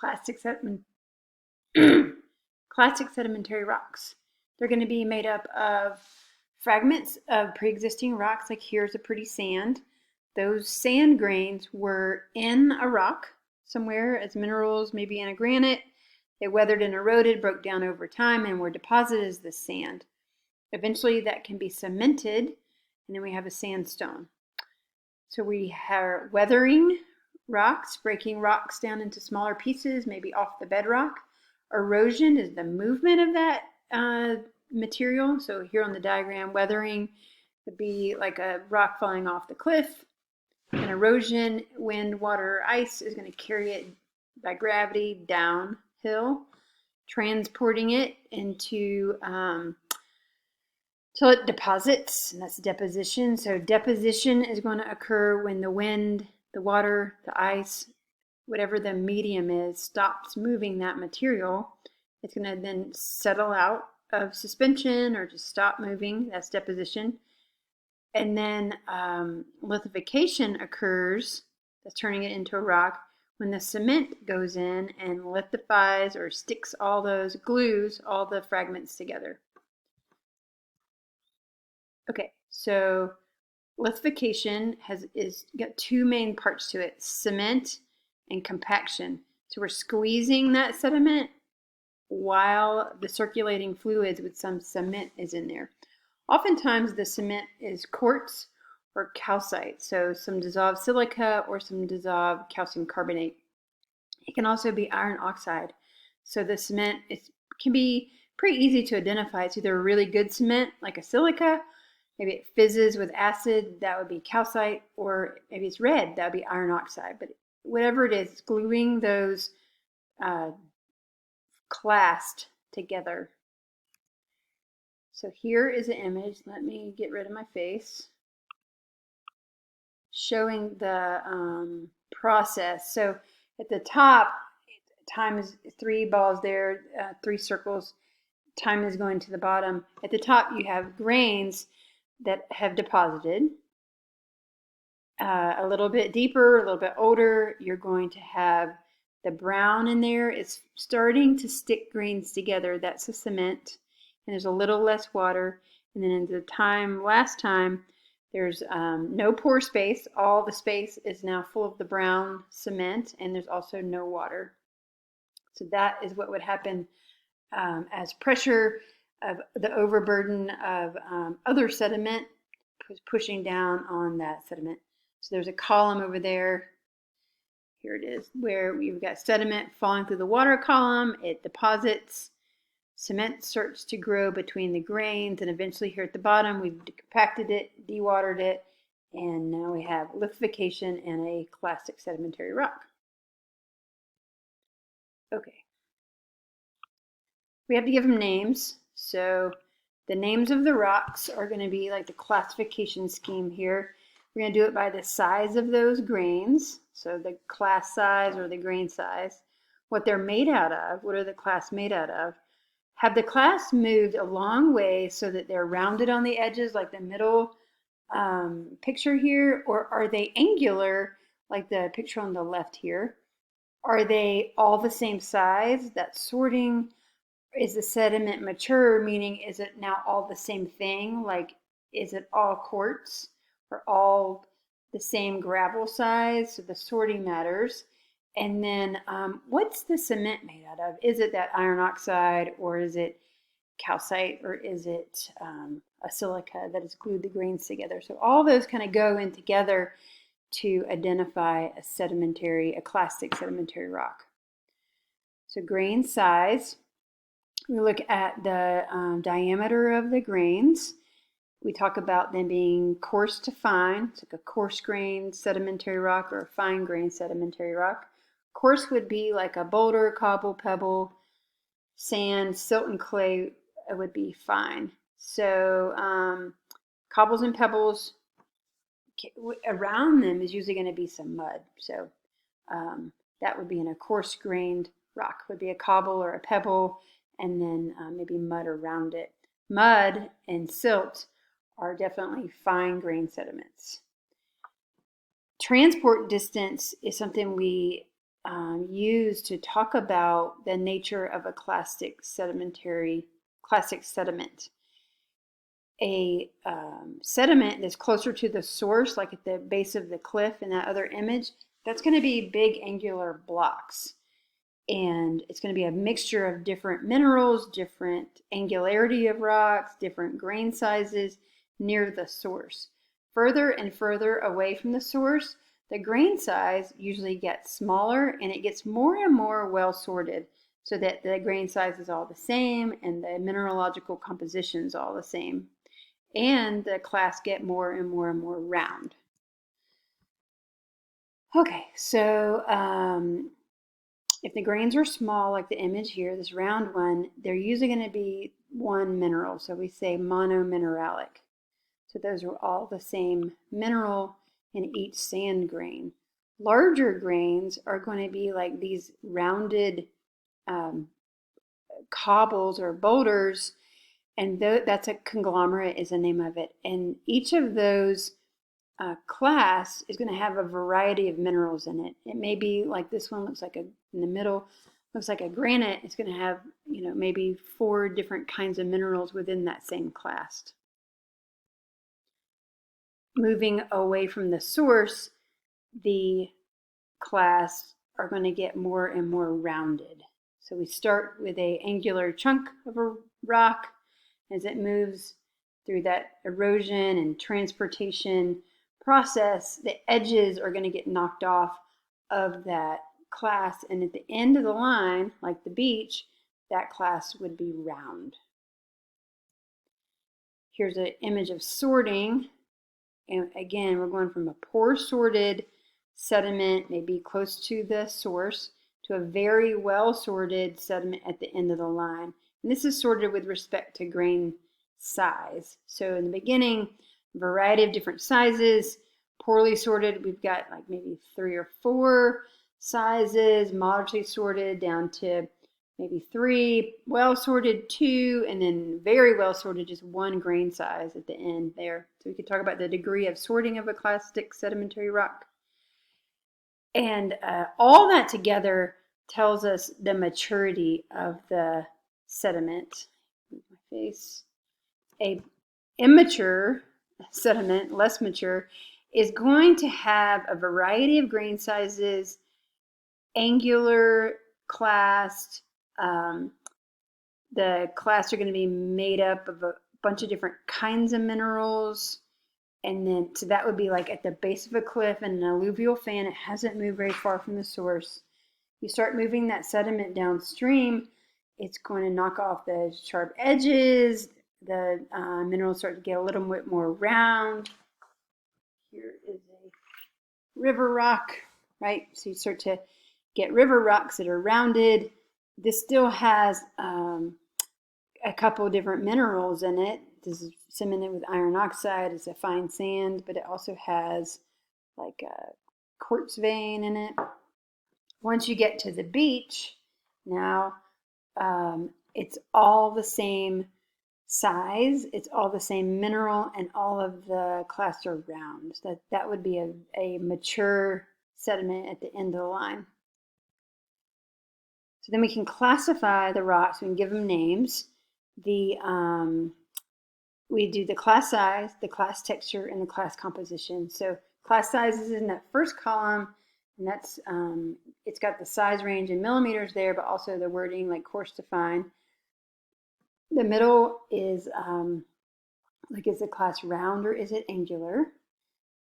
clastic sedimentary rocks. They're going to be made up of fragments of pre-existing rocks, like here's a pretty sand. Those sand grains were in a rock somewhere as minerals, maybe in a granite. They weathered and eroded, broke down over time, and were deposited as the sand. Eventually that can be cemented, and then we have a sandstone. So we are weathering rocks, breaking rocks down into smaller pieces, maybe off the bedrock. Erosion is the movement of that material. So here on the diagram, weathering would be like a rock falling off the cliff. And erosion, wind, water, ice is going to carry it by gravity downhill, transporting it into till it deposits, and that's deposition. So deposition is going to occur when the wind, the water, the ice, whatever the medium is, stops moving that material. It's going to then settle out of suspension or just stop moving. That's deposition. And then lithification occurs, that's turning it into a rock, when the cement goes in and lithifies or sticks all those, glues all the fragments together. Okay, so lithification is got two main parts to it, cement and compaction. So we're squeezing that sediment while the circulating fluids with some cement is in there. Oftentimes the cement is quartz or calcite, so some dissolved silica or some dissolved calcium carbonate. It can also be iron oxide. So the cement can be pretty easy to identify. It's either a really good cement like a silica, maybe it fizzes with acid, that would be calcite, or maybe it's red, that would be iron oxide. But whatever it is, gluing those classed together. So here is an image. Let me get rid of my face, showing the process. So at the top, time is 3 balls there, 3 circles. Time is going to the bottom. At the top, you have grains that have deposited. A little bit deeper, a little bit older, you're going to have the brown in there. It's starting to stick grains together. That's the cement. And there's a little less water. And then in the last time, there's no pore space. All the space is now full of the brown cement, and there's also no water. So that is what would happen as pressure of the overburden of other sediment pushing down on that sediment. So there's a column over there. Here it is, where we've got sediment falling through the water column. It deposits. Cement starts to grow between the grains, and eventually here at the bottom, we've compacted it, dewatered it, and now we have lithification and a clastic sedimentary rock. Okay. We have to give them names. So the names of the rocks are going to be like the classification scheme here. We're going to do it by the size of those grains, so the class size or the grain size, what they're made out of, what are the class made out of. Have the class moved a long way so that they're rounded on the edges like the middle picture here, or are they angular like the picture on the left here? Are they all the same size? That's sorting. Is the sediment mature, meaning is it now all the same thing? Like, is it all quartz or all the same gravel size? So the sorting matters. And then what's the cement made out of? Is it that iron oxide, or is it calcite, or is it a silica that has glued the grains together? So all those kind of go in together to identify a clastic sedimentary rock. So grain size, we look at the diameter of the grains. We talk about them being coarse to fine. It's like a coarse grain sedimentary rock or a fine grain sedimentary rock. Coarse would be like a boulder, cobble, pebble, sand, silt, and clay would be fine. So cobbles and pebbles, around them is usually going to be some mud. So that would be in a coarse grained rock, would be a cobble or a pebble, and then maybe mud around it. Mud and silt are definitely fine grained sediments. Transport distance is something we used to talk about the nature of a clastic sediment. A sediment that's closer to the source, like at the base of the cliff in that other image, that's going to be big angular blocks. And it's going to be a mixture of different minerals, different angularity of rocks, different grain sizes near the source. Further and further away from the source, the grain size usually gets smaller and it gets more and more well sorted so that the grain size is all the same and the mineralogical composition is all the same. And the clasts get more and more and more round. Okay, so if the grains are small, like the image here, this round one, they're usually going to be one mineral. So we say monomineralic. So those are all the same mineral in each sand grain. Larger grains are going to be like these rounded cobbles or boulders, and that's a conglomerate is the name of it. And each of those class is going to have a variety of minerals in it. It may be like this one looks like in the middle, looks like a granite. It's going to have, maybe 4 different kinds of minerals within that same class. Moving away from the source, the clasts are going to get more and more rounded. So we start with an angular chunk of a rock. As it moves through that erosion and transportation process, the edges are going to get knocked off of that class, and at the end of the line, like the beach, that class would be round. Here's an image of sorting, and again, we're going from a poor sorted sediment, maybe close to the source, to a very well sorted sediment at the end of the line. And this is sorted with respect to grain size. So in the beginning, a variety of different sizes. Poorly sorted, we've got like maybe 3 or 4 sizes. Moderately sorted down to maybe 3. Well sorted 2, and then very well sorted just 1 grain size at the end there. So we could talk about the degree of sorting of a clastic sedimentary rock. And all that together tells us the maturity of the sediment. Move my face. A immature sediment, less mature, is going to have a variety of grain sizes, angular clast. The clasts are going to be made up of a bunch of different kinds of minerals. And then, so that would be like at the base of a cliff and an alluvial fan. It hasn't moved very far from the source. You start moving that sediment downstream, it's going to knock off the sharp edges. The minerals start to get a little bit more round. Here is a river rock, right? So you start to get river rocks that are rounded. This still has a couple of different minerals in it. This is cemented with iron oxide. It's a fine sand, but it also has like a quartz vein in it. Once you get to the beach, now it's all the same size, it's all the same mineral, and all of the clasts are round. So that would be a mature sediment at the end of the line. So then we can classify the rocks, we can give them names. We do the class size, the class texture, and the class composition. So class size is in that first column, and that's it's got the size range in millimeters there, but also the wording like coarse to fine. The middle is like, is the class round or is it angular?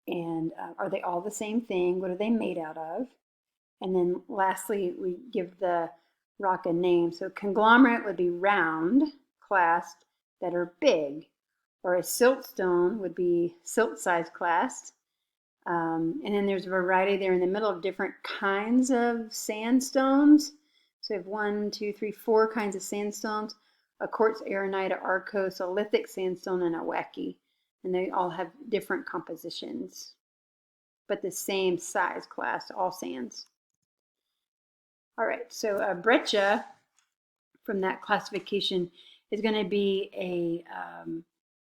And are they all the same thing? What are they made out of? And then lastly, we give the rock a name. So conglomerate would be round, classed, that are big. Or a siltstone would be silt size classed. And then there's a variety there in the middle of different kinds of sandstones. So we have 1, 2, 3, 4 kinds of sandstones: a quartz, arenite, a arkose, a lithic sandstone, and a wacke. And they all have different compositions, but the same size class, all sands. All right, so breccia from that classification is going to be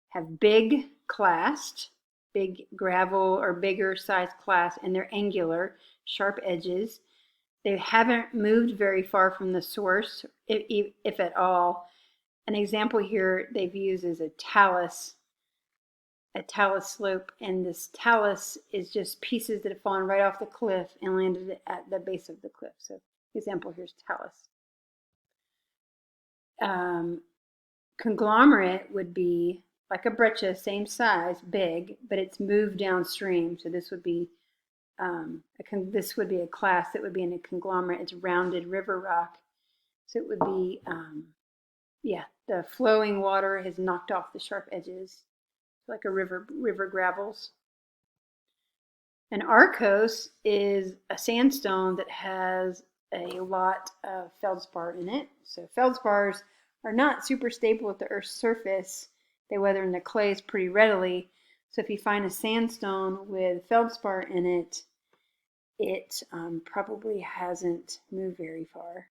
have big clast, big gravel or bigger size clast, and they're angular, sharp edges. They haven't moved very far from the source, if at all. An example here they've used is a talus slope, and this talus is just pieces that have fallen right off the cliff and landed at the base of the cliff. So example here's talus. Conglomerate would be like a breccia, same size, big, but it's moved downstream. So this would be a class that would be in a conglomerate. It's rounded river rock. So it would be, the flowing water has knocked off the sharp edges, like a river gravels. An arkose is a sandstone that has a lot of feldspar in it. So feldspars are not super stable at the Earth's surface. They weather in the clays pretty readily. So if you find a sandstone with feldspar in it, it probably hasn't moved very far.